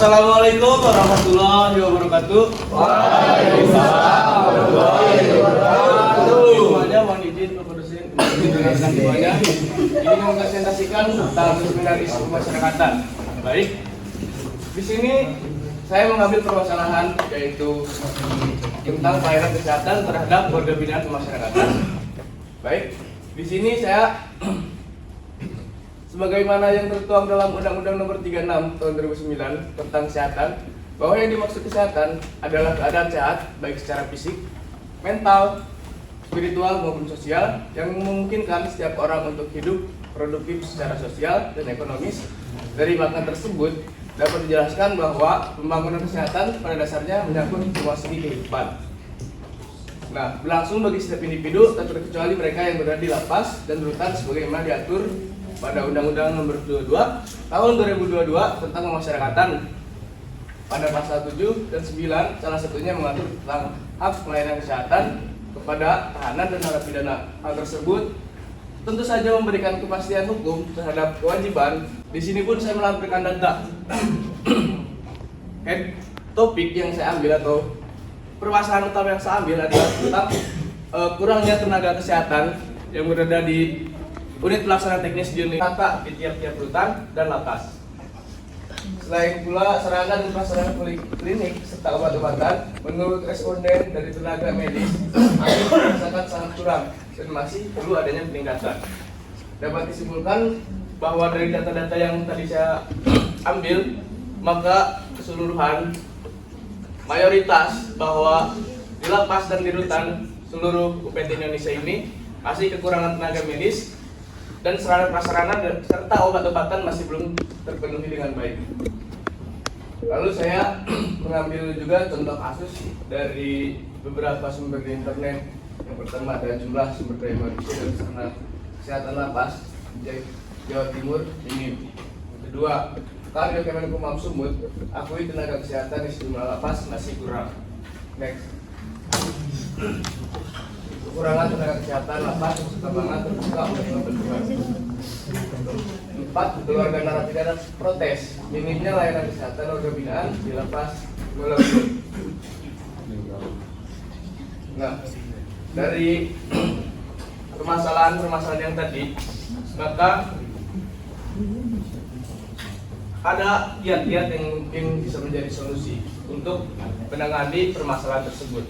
Assalamualaikum warahmatullahi wabarakatuh. Waalaikumsalam warahmatullahi wabarakatuh. Semuanya mohon izin berproduksi mendengarkan semuanya. Ini mempresentasikan tentang seminaris pemasyarakatan. Baik. Di sini saya mengambil permasalahan yaitu tentang pelayanan kesehatan terhadap warga binaan pemasyarakatan. Baik. Di sini saya sebagaimana yang tertuang dalam Undang-Undang Nomor 36 Tahun 2009 tentang kesehatan, bahwa yang dimaksud kesehatan adalah keadaan sehat baik secara fisik, mental, spiritual maupun sosial yang memungkinkan setiap orang untuk hidup produktif secara sosial dan ekonomis. Dari makna tersebut dapat dijelaskan bahwa pembangunan kesehatan pada dasarnya menyangkut semua segi kehidupan. Nah, berlangsung bagi setiap individu tak terkecuali mereka yang berada di lapas dan rutan sebagaimana diatur pada Undang-Undang Nomor 22 Tahun 2022 tentang pemasyarakatan. Pada pasal 7 dan 9 salah satunya mengatur tentang hak pelayanan kesehatan kepada tahanan dan narapidana. Hal tersebut tentu saja memberikan kepastian hukum terhadap kewajiban. Di sini pun saya melampirkan data. Topik yang saya ambil atau permasalahan utama yang saya ambil adalah tentang kurangnya tenaga kesehatan yang berada di unit pelaksana teknis di unit tata di tiap-tiap rutan dan lapas. Selain pula sarana dan prasarana klinik serta obat-obatan, menurut responden dari tenaga medis masih dirasakan sangat kurang dan masih perlu adanya peningkatan. Dapat disimpulkan bahwa dari data-data yang tadi saya ambil, maka keseluruhan mayoritas bahwa di lapas dan di rutan seluruh UPT Indonesia ini masih kekurangan tenaga medis dan sarana prasarana serta obat-obatan masih belum terpenuhi dengan baik. Lalu saya mengambil juga contoh kasus dari beberapa sumber di internet. Yang pertama ada jumlah sumber daya manusia dan sarana kesehatan lapas Jawa Timur ini. Kedua, Karyo Kemenkumham Sumut akui tenaga kesehatan di sejumlah lapas masih kurang. Next. Kekurangan tenaga kesehatan lapas pertambangan terbuka oleh pembentukan. 4. Keluarga narapidana protes minimnya layanan kesehatan warga binaan di lapas Golongan. Nah, dari permasalahan yang tadi, maka ada kiat-kiat yang mungkin bisa menjadi solusi untuk menangani permasalahan tersebut.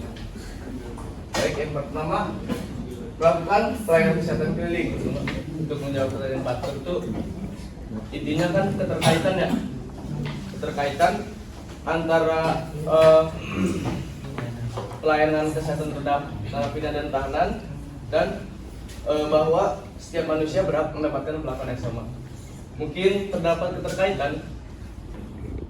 Baik, yang pertama, melakukan pelayanan kesehatan keliling. Untuk menjawab pertanyaan Pak itu intinya kan keterkaitan antara pelayanan kesehatan terhadap narapidana dan tahanan dan bahwa setiap manusia berhak mendapatkan perlakuan yang sama. Mungkin terdapat keterkaitan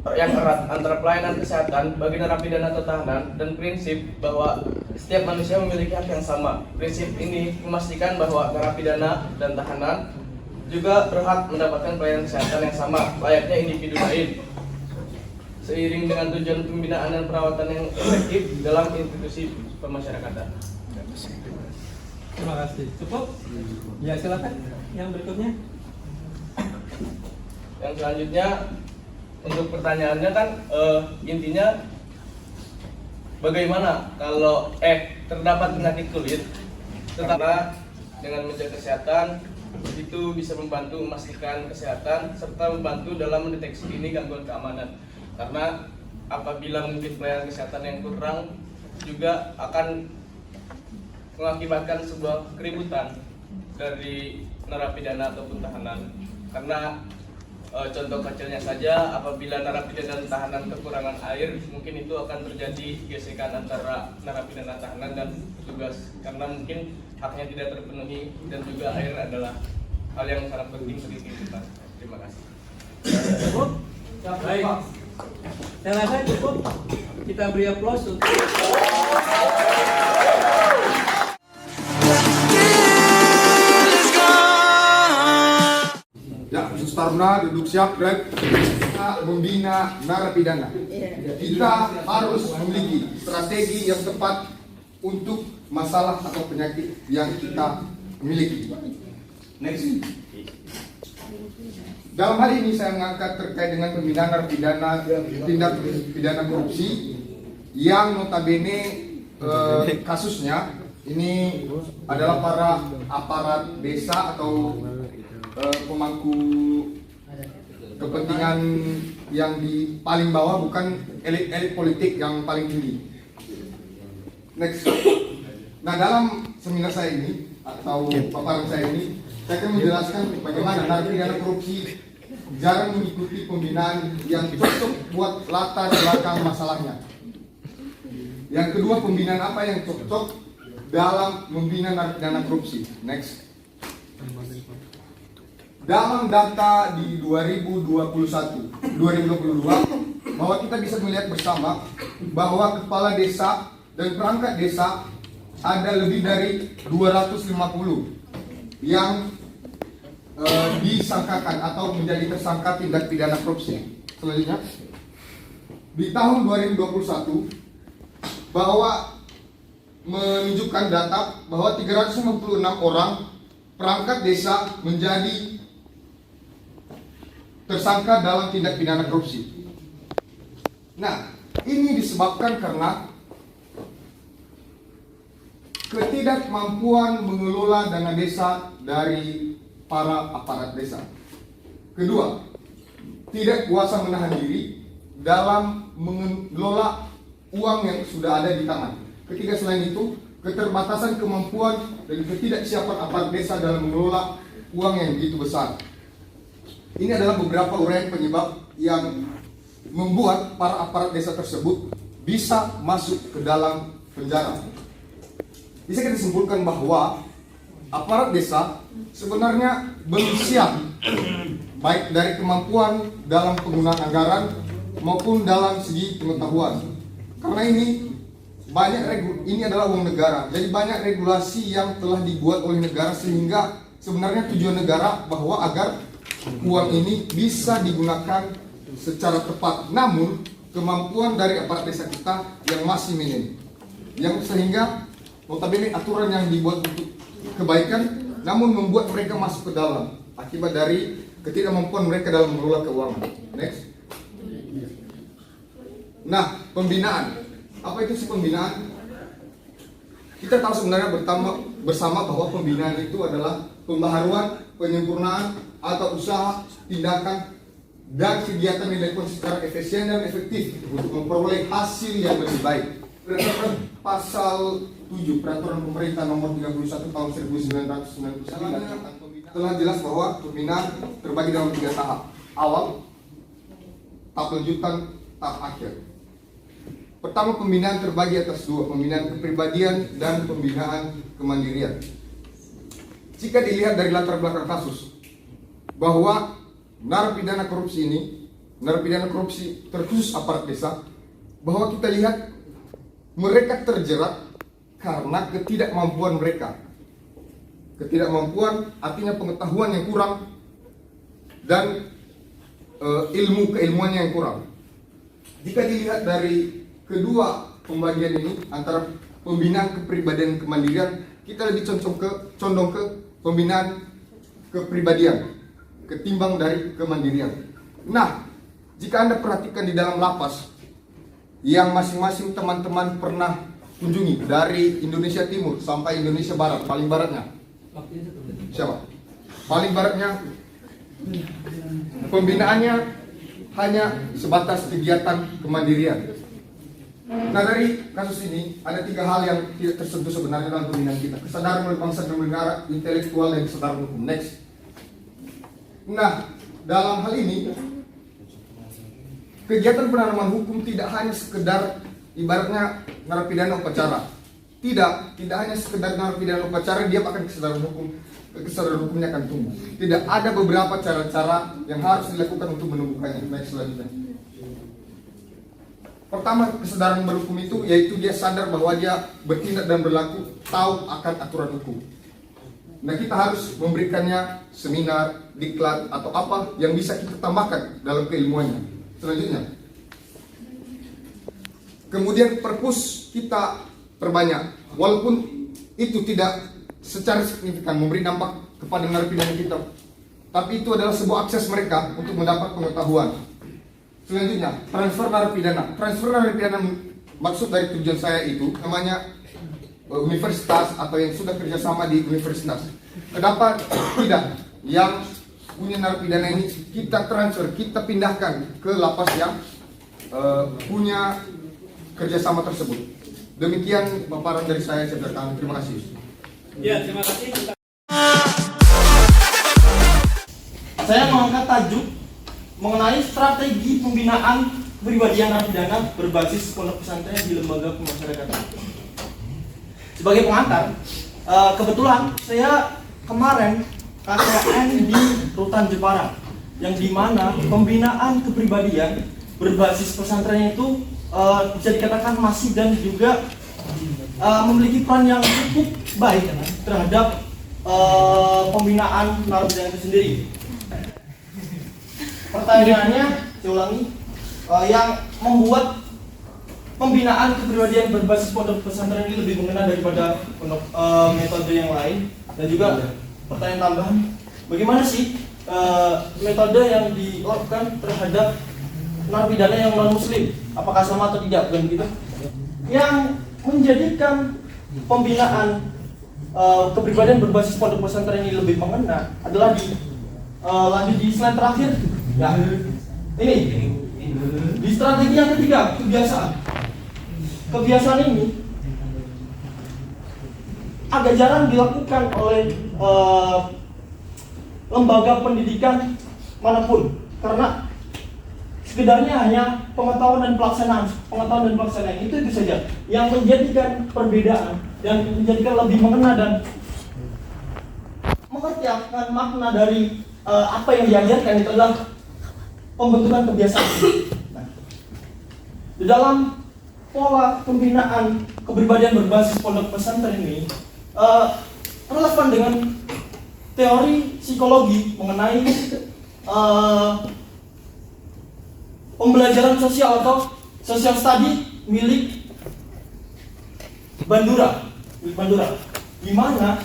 yang erat antara pelayanan kesehatan bagi narapidana atau tahanan dan prinsip bahwa setiap manusia memiliki hak yang sama. Prinsip ini memastikan bahwa narapidana dan tahanan juga berhak mendapatkan pelayanan kesehatan yang sama layaknya individu lain, seiring dengan tujuan pembinaan dan perawatan yang efektif dalam institusi pemasyarakatan. Terima kasih. Cukup? Ya, silakan. Yang berikutnya. Yang selanjutnya untuk pertanyaannya kan intinya bagaimana kalau terdapat penyakit kulit, tetaplah dengan menjaga kesehatan itu bisa membantu memastikan kesehatan serta membantu dalam mendeteksi dini gangguan keamanan. Karena apabila mungkin pelayanan kesehatan yang kurang juga akan mengakibatkan sebuah keributan dari narapidana ataupun tahanan. Karena contoh kecilnya saja, apabila narapidana dan tahanan kekurangan air, mungkin itu akan terjadi gesekan antara narapidana tahanan dan petugas karena mungkin haknya tidak terpenuhi dan juga air adalah hal yang sangat penting bagi kehidupan. Terima kasih. Cukup? Baik. Saya rasa cukup. Kita beri aplaus untuk Ya, khusus Taruna duduk siap, Rek. Kita membina narapidana. Kita harus memiliki strategi yang tepat untuk masalah atau penyakit yang kita miliki. Next. Dalam hal ini saya mengangkat terkait dengan pembinaan narapidana tindak pidana korupsi yang notabene kasusnya ini adalah para aparat desa atau pemangku kepentingan yang di paling bawah, bukan elit politik yang paling tinggi. Next. Nah, dalam seminar saya ini atau paparan saya ini, saya akan menjelaskan bagaimana narapidana korupsi jarang mengikuti pembinaan yang cocok buat latar belakang masalahnya. Yang kedua, pembinaan apa yang cocok dalam membina narapidana korupsi. Next. Dalam data di 2022 bahwa kita bisa melihat bersama bahwa kepala desa dan perangkat desa ada lebih dari 250 yang disangkakan atau menjadi tersangka tindak pidana korupsi. Selanjutnya, di tahun 2021 bahwa menunjukkan data bahwa 356 orang perangkat desa menjadi tersangka dalam tindak pidana korupsi. Nah, ini disebabkan karena ketidakmampuan mengelola dana desa dari para aparat desa. Kedua, tidak kuasa menahan diri dalam mengelola uang yang sudah ada di tangan. Ketiga, selain itu, keterbatasan kemampuan dan ketidaksiapan aparat desa dalam mengelola uang yang begitu besar. Ini adalah beberapa uraian penyebab yang membuat para aparat desa tersebut bisa masuk ke dalam penjara. Bisa kita simpulkan bahwa aparat desa sebenarnya belum siap, baik dari kemampuan dalam penggunaan anggaran maupun dalam segi pengetahuan. Karena ini adalah uang negara, jadi banyak regulasi yang telah dibuat oleh negara sehingga sebenarnya tujuan negara bahwa agar uang ini bisa digunakan secara tepat. Namun kemampuan dari aparat desa kita yang masih minim, yang sehingga notabene aturan yang dibuat untuk kebaikan namun membuat mereka masuk ke dalam akibat dari ketidakmampuan mereka dalam mengelola keuangan. Next. Nah, pembinaan. Apa itu sih pembinaan? Kita tahu sebenarnya bersama bahwa pembinaan itu adalah pembaharuan, penyempurnaan atau usaha, tindakan dan kegiatan yang dilakukan secara efisien dan efektif untuk memperoleh hasil yang lebih baik. Berdasarkan pasal 7 Peraturan Pemerintah Nomor 31 Tahun 1999 telah jelas bahwa pembinaan terbagi dalam 3 tahap. Awal, tahap lanjutan, tahap akhir. Pertama, pembinaan terbagi atas 2, pembinaan kepribadian dan pembinaan kemandirian. Jika dilihat dari latar belakang kasus, bahwa narapidana korupsi ini, narapidana korupsi terkhusus aparat desa, bahwa kita lihat mereka terjerat karena ketidakmampuan mereka. Ketidakmampuan artinya pengetahuan yang kurang dan keilmuannya yang kurang. Jika dilihat dari kedua pembagian ini antara pembinaan kepribadian dan kemandirian, kita lebih condong ke pembinaan kepribadian ketimbang dari kemandirian. Nah, jika Anda perhatikan di dalam lapas yang masing-masing teman-teman pernah kunjungi dari Indonesia Timur sampai Indonesia Barat, paling baratnya siapa? Paling baratnya pembinaannya hanya sebatas kegiatan kemandirian. Nah, dari kasus ini ada 3 hal yang tidak tersentuh sebenarnya dalam pembinaan kita: kesadaran berbangsa dan bernegara, intelektual, dan kesadaran hukum. Next. Nah, dalam hal ini kegiatan penanaman hukum tidak hanya sekedar ibaratnya narapidana upacara. Tidak hanya sekedar narapidana upacara dia akan kesadaran hukumnya akan tumbuh. Tidak, ada beberapa cara-cara yang harus dilakukan untuk menumbuhkannya. Next, selanjutnya. Pertama, kesadaran berhukum itu yaitu dia sadar bahwa dia bertindak dan berlaku tahu akan aturan hukum. Nah, kita harus memberikannya seminar, diklat, atau apa yang bisa kita tambahkan dalam keilmuannya. Selanjutnya, kemudian perpus kita perbanyak, walaupun itu tidak secara signifikan memberi dampak kepada narapidana kita, tapi itu adalah sebuah akses mereka untuk mendapat pengetahuan. Selanjutnya, transfer narapidana. Transfer narapidana maksud dari tujuan saya itu namanya universitas atau yang sudah kerjasama di universitas. Kenapa tidak yang punya narapidana ini kita transfer, kita pindahkan ke lapas yang punya kerjasama tersebut. Demikian paparan dari saya. Terima kasih. Ya, terima kasih. Saya mengangkat tajuk mengenai strategi pembinaan kepribadian narapidana berbasis pondok pesantren di lembaga pemasyarakatan. Sebagai pengantar, kebetulan saya kemarin KKN di Rutan Jepara, yang dimana pembinaan kepribadian berbasis pesantren itu bisa dikatakan masif dan juga memiliki peran yang cukup baik terhadap pembinaan narapidana itu sendiri. Pertanyaannya, saya ulangi, yang membuat pembinaan kepribadian berbasis pondok pesantren ini lebih mengena daripada metode yang lain, dan juga pertanyaan tambahan, bagaimana sih metode yang dilakukan terhadap narapidana yang non muslim, apakah sama atau tidak, bukan begitu? Yang menjadikan pembinaan kepribadian berbasis pondok pesantren ini lebih mengena adalah lanjut di slide terakhir. Ya, ini di strategi yang ketiga, kebiasaan. Kebiasaan ini agak jarang dilakukan oleh lembaga pendidikan manapun, karena sekedarnya hanya pengetahuan dan pelaksanaan itu saja yang menjadikan perbedaan dan menjadikan lebih mengena dan mengerti akan makna dari apa yang diajarkan itu adalah pembentukan kebiasaan. Nah, di dalam pola pembinaan kepribadian berbasis pondok pesantren ini relevan dengan teori psikologi mengenai pembelajaran sosial atau social study milik Bandura. Di mana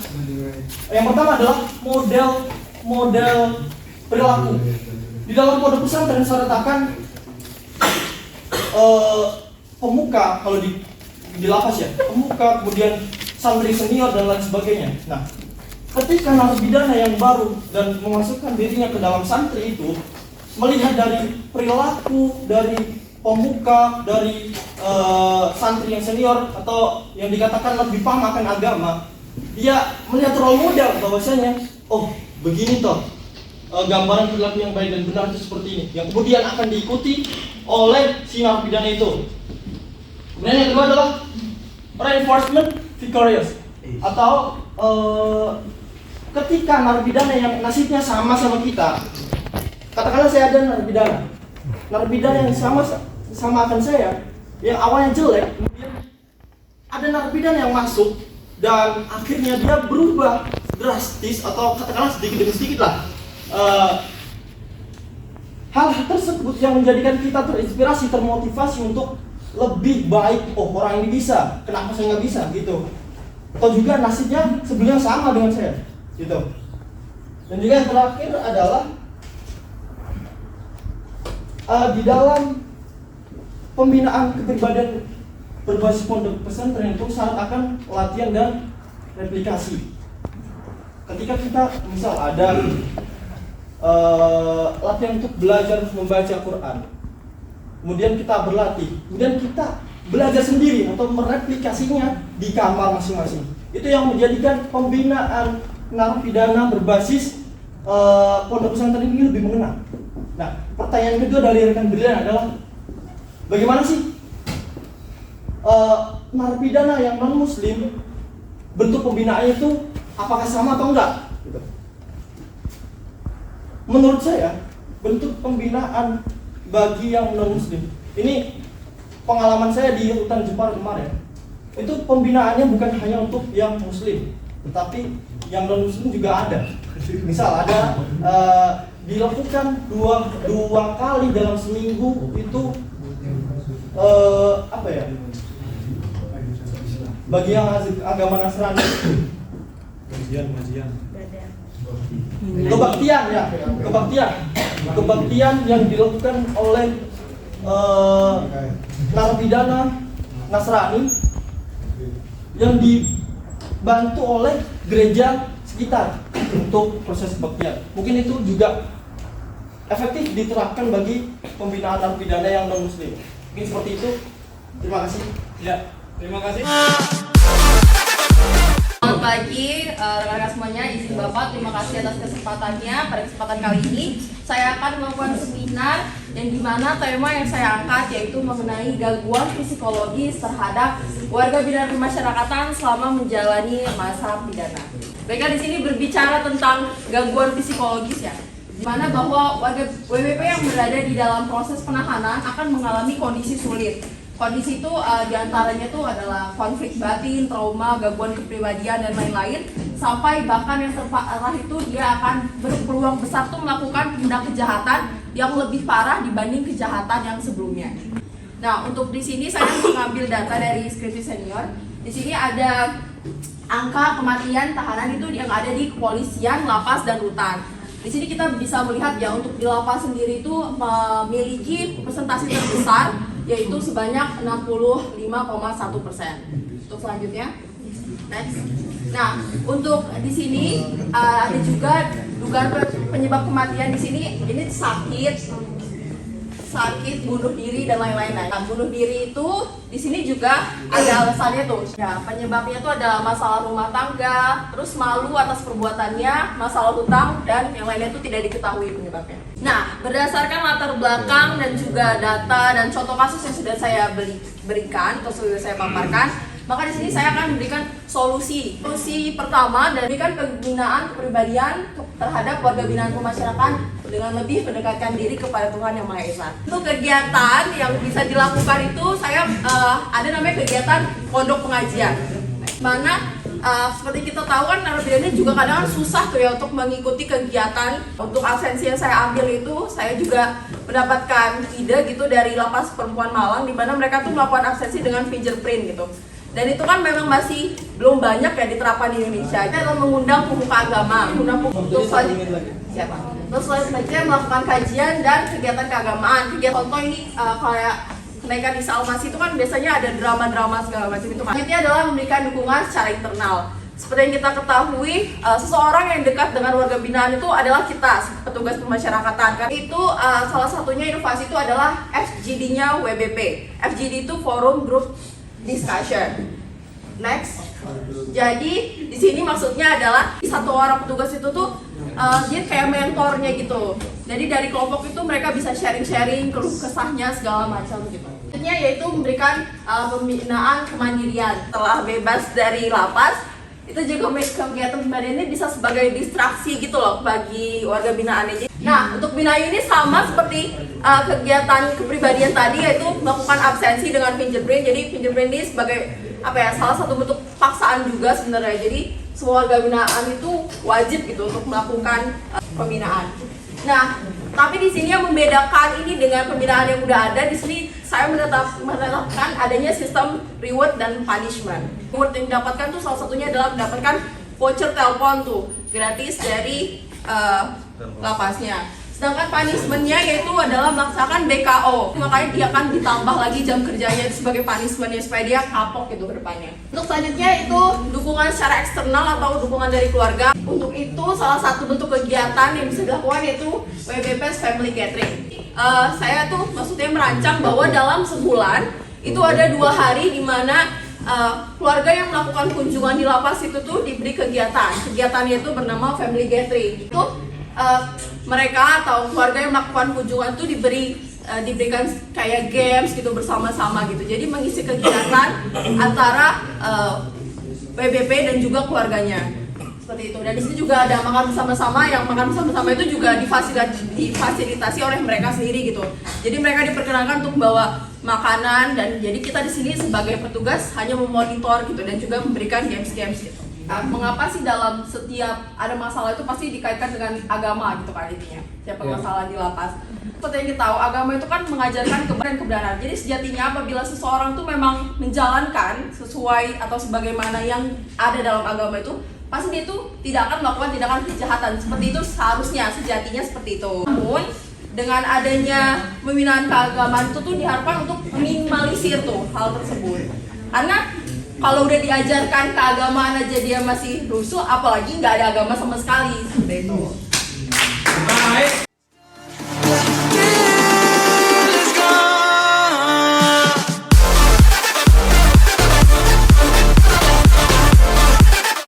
yang pertama adalah model perilaku. Di dalam pondok pesantren disertakan pemuka, kalau di lapas ya, pemuka, kemudian santri senior dan lain sebagainya. Nah, ketika narapidana yang baru dan memasukkan dirinya ke dalam santri itu melihat dari perilaku dari pemuka, dari santri yang senior atau yang dikatakan lebih paham akan agama, dia melihat role model bahwasanya, oh begini toh gambaran perilaku yang baik dan benar itu seperti ini, yang kemudian akan diikuti oleh si narapidana itu. Kemudian yang kedua adalah reinforcement vicarious, atau ketika narapidana yang nasibnya sama kita, katakanlah saya ada narapidana yang sama akan saya, yang awalnya jelek, kemudian ada narapidana yang masuk dan akhirnya dia berubah drastis, atau katakanlah sedikit demi sedikit lah. Hal tersebut yang menjadikan kita terinspirasi, termotivasi untuk lebih baik. Oh, orang ini bisa, kenapa saya nggak bisa gitu? Atau juga nasibnya sebelumnya sama dengan saya gitu. Dan juga yang terakhir adalah di dalam pembinaan kepribadian berbasis pondok pesantren itu syarat akan latihan dan replikasi. Ketika kita misal ada latihan untuk belajar membaca Quran, kemudian kita berlatih, kemudian kita belajar sendiri atau mereplikasinya di kamar masing-masing. Itu yang menjadikan pembinaan narapidana berbasis pondok pesantren ini lebih mengena. Nah, pertanyaan kedua dari rekan brilian adalah bagaimana sih narapidana yang non muslim bentuk pembinaannya itu apakah sama atau enggak? Gitu. Menurut saya bentuk pembinaan bagi yang non muslim ini, pengalaman saya di Rutan Jepara kemarin, itu pembinaannya bukan hanya untuk yang muslim, tetapi yang non muslim juga ada. Misal ada dilakukan dua kali dalam seminggu itu apa ya, bagi yang agama Nasrani kebaktian ya, kebaktian yang dilakukan oleh narapidana Nasrani yang dibantu oleh gereja sekitar untuk proses kebaktian. Mungkin itu juga efektif diterapkan bagi pembinaan narapidana yang non muslim. Mungkin seperti itu. Terima kasih. Ya, terima kasih. Selamat pagi rekan-rekan semuanya, izin Bapak, terima kasih atas kesempatannya. Pada kesempatan kali ini saya akan melakukan seminar yang dimana tema yang saya angkat yaitu mengenai gangguan psikologis terhadap warga binaan pemasyarakatan selama menjalani masa pidana. Mereka di sini berbicara tentang gangguan psikologis ya, di mana bahwa warga WWP yang berada di dalam proses penahanan akan mengalami kondisi sulit. Kondisi itu diantaranya itu adalah konflik batin, trauma, gangguan kepribadian dan lain-lain, sampai bahkan yang terparah itu dia akan berpeluang besar tuh melakukan tindak kejahatan yang lebih parah dibanding kejahatan yang sebelumnya. Nah, untuk di sini saya mengambil data dari Skripsi Senior. Di sini ada angka kematian tahanan itu yang ada di kepolisian, lapas dan rutan. Di sini kita bisa melihat ya, untuk di lapas sendiri itu memiliki persentase terbesar yaitu sebanyak 65,1%. Untuk selanjutnya, next. Nah, untuk di sini ada juga dugaan penyebab kematian di sini ini sakit, bunuh diri dan lain-lain. Nah, bunuh diri itu di sini juga ada alasannya tuh. Ya, penyebabnya itu ada masalah rumah tangga, terus malu atas perbuatannya, masalah hutang dan yang lainnya itu tidak diketahui penyebabnya. Nah, berdasarkan latar belakang dan juga data dan contoh kasus yang sudah saya berikan atau sudah saya paparkan, maka di sini saya akan memberikan solusi. Solusi pertama dan memberikan pembinaan kepribadian terhadap warga binaan pemasyarakatan dengan lebih mendekatkan diri kepada Tuhan Yang Maha Esa. Untuk kegiatan yang bisa dilakukan itu saya ada namanya kegiatan pondok pengajian. Mana seperti kita tahu kan narapidana juga kadang susah tuh ya untuk mengikuti kegiatan. Untuk absensi yang saya ambil itu saya juga mendapatkan ide gitu dari Lapas Perempuan Malang, di mana mereka tuh melakukan absensi dengan fingerprint gitu. Dan itu kan memang masih belum banyak ya diterapkan di Indonesia. Kita akan mengundang pemuka agama, terus selanjutnya melakukan kajian dan kegiatan keagamaan. Contoh ini kayak kenaikan Isa Al-Masih itu kan biasanya ada drama-drama segala macam itu kan. Selanjutnya adalah memberikan dukungan secara internal. Seperti yang kita ketahui, seseorang yang dekat dengan warga binaan itu adalah kita, petugas pemasyarakatan. Kan itu salah satunya inovasi itu adalah FGD-nya WBP. FGD itu Forum Group Discussion. Next. Jadi di sini maksudnya adalah satu orang petugas itu tuh dia kayak mentornya gitu. Jadi dari kelompok itu mereka bisa sharing-sharing keluh kesahnya segala macam gitu. Selanjutnya yaitu memberikan pembinaan kemandirian. Setelah bebas dari lapas, itu juga kegiatan pembinaan ini bisa sebagai distraksi gitu loh bagi warga binaan ini. Nah, untuk binaan ini sama seperti kegiatan kepribadian tadi, yaitu melakukan absensi dengan fingerprint. Jadi fingerprint ini sebagai salah satu bentuk paksaan juga sebenarnya. Jadi semua warga binaan itu wajib gitu untuk melakukan pembinaan. Nah, tapi di sini yang membedakan ini dengan pembinaan yang udah ada, di sini saya menetapkan adanya sistem reward dan punishment. Reward yang didapatkan tuh salah satunya adalah mendapatkan voucher telepon tuh gratis dari lapasnya. Sedangkan punishment-nya yaitu adalah melaksanakan BKO. Makanya dia akan ditambah lagi jam kerjanya sebagai punishment-nya supaya dia kapok gitu ke depannya. Untuk selanjutnya itu dukungan secara eksternal atau dukungan dari keluarga. Untuk itu salah satu bentuk kegiatan yang bisa dilakukan yaitu WBP's Family Gathering. Saya tuh maksudnya merancang bahwa dalam sebulan itu ada 2 hari di mana keluarga yang melakukan kunjungan di lapas itu tuh diberi kegiatan. Kegiatannya itu bernama Family Gathering. Itu mereka atau keluarga yang melakukan kunjungan itu diberikan kayak games gitu bersama-sama gitu. Jadi mengisi kegiatan antara WBP dan juga keluarganya. Seperti itu. Dan di sini juga ada makan bersama-sama, yang makan bersama-sama itu juga difasilitasi oleh mereka sendiri gitu. Jadi mereka diperkenankan untuk membawa makanan, dan jadi kita di sini sebagai petugas hanya memonitor gitu dan juga memberikan games-games gitu. Mengapa sih dalam setiap ada masalah itu pasti dikaitkan dengan agama gitu kan intinya, setiap permasalahan di lapas. Seperti yang kita tahu, agama itu kan mengajarkan kebenaran. Jadi sejatinya apabila seseorang tuh memang menjalankan sesuai atau sebagaimana yang ada dalam agama itu, pasti dia tuh tidak akan melakukan tindakan kejahatan. Seperti itu seharusnya, sejatinya seperti itu. Namun dengan adanya pembinaan keagamaan itu tuh diharapkan untuk minimalisir tuh hal tersebut. Karena kalau udah diajarkan keagamaan aja dia masih rusuh, apalagi nggak ada agama sama sekali seperti itu. Baik.